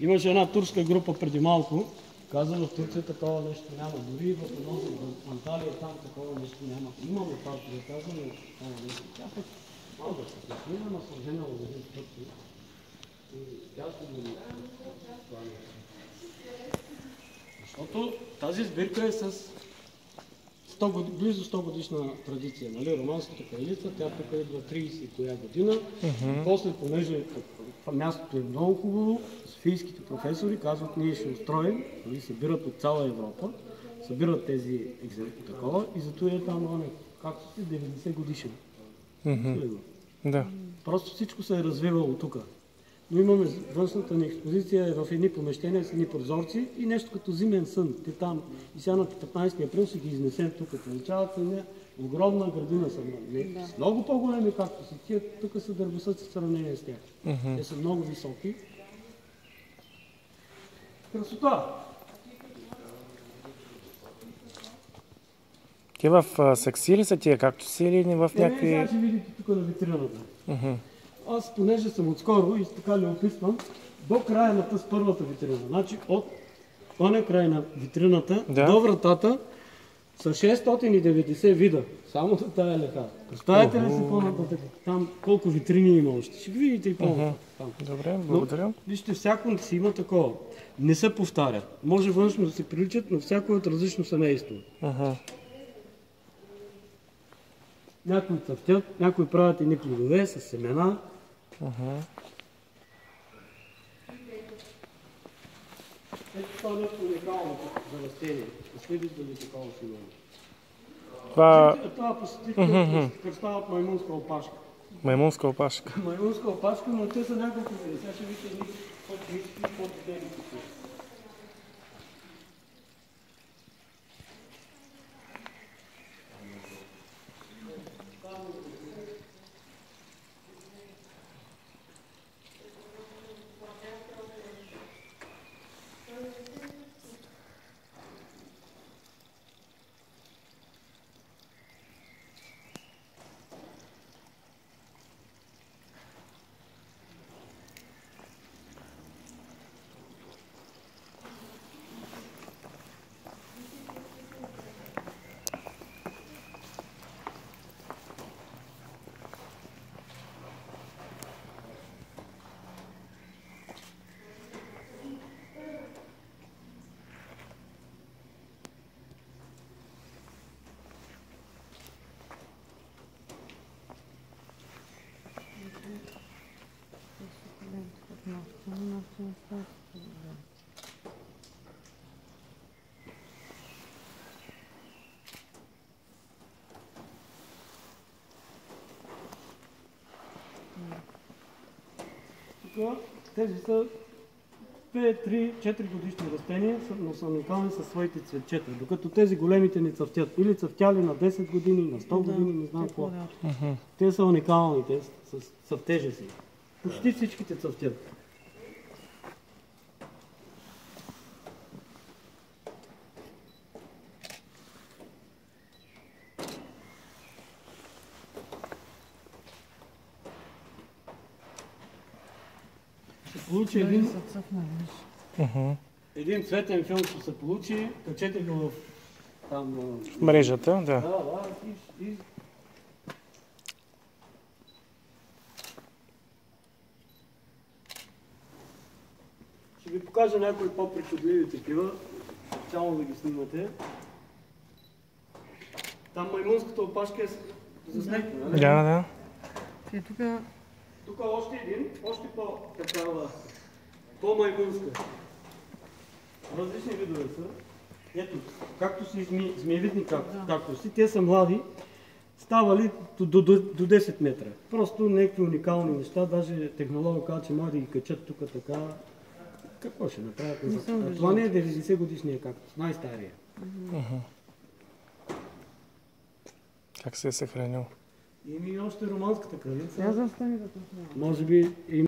Имаше една турска група преди малко, каза в Турция такова нещо няма. Дори в Анталия там такова нещо няма. Имаме това, да казваме такова нещо. Тя пък малко се пресмина, но съм женала в един Турция. И тя ще го това нещо. Защото тази сбирка е с близо 100 годишна традиция. Нали? Романската кралица, тя тук идва 30 коя година. После, понеже мястото е много хубаво, софийските професори казват, ние ще устроим, нали, събират от цяла Европа, събират тези такова и зато е там, както си, 90 годишен. Да. Просто всичко се е развивало тук. Но имаме външната ни експозиция в едни помещения с едни прозорци и нещо като зимен сън. Те там и сега на 15 април ще ги изнесем тук. Получават се огромна градина са. С много по-големи, както са тия, тук са дървосъци в сравнение с тях. Те са много високи. Красота! Те в сакси ли са тия кактуси или в някакви... Сега ще видите тук на витрината. Аз, понеже съм отскоро и така ли описвам, до края на тази първата витрина. Значи от оня край на витрината до вратата са 690 вида. Само за тая леха. Представете ли си по-нататък там колко витрини има още? Ще ги видите и по-нататък. Добре, благодаря. Вижте, всяко си има такова. Не се повтаря. Може външно да се приличат, но всяко е от различно семейство. Някои цъфтят, някои правят едни плодове с семена. Ето това е нещо уникално за растение. Не сте виждали такова сигурно. Това посетихте кръста от маймунска опашка. Маймунска опашка. Маймунска опашка, но те са няколко види. Сега ще видите едни по-ниски и по-телики. Тези са 2, 3, 4 годишни растения, но са уникални със своите цветчета, докато тези големите не цъфтят. Или цъфтяли на 10 години, на 100 години, не знам какво. Те са уникални, те са цъфтежа си. Почти всичките цъфтят. Получи един цветен филм, ще се получи, качете го в мрежата, да. Ще ви покажа някои по-причудливи такива, специално да ги снимате. Там маймунската опашка е заснета, нали? Да. Тук още един, още по-маймунска. Различни видове са. Ето, както си змиевидни кактуси, те са млади, ставали до 10 метра. Просто някакви уникални неща, даже технолога казва, че може да ги качат тук така. Какво ще направят? Това не е 90 годишния кактус, най-стария. Как се е съхранил? Ими още романската кралица. Може би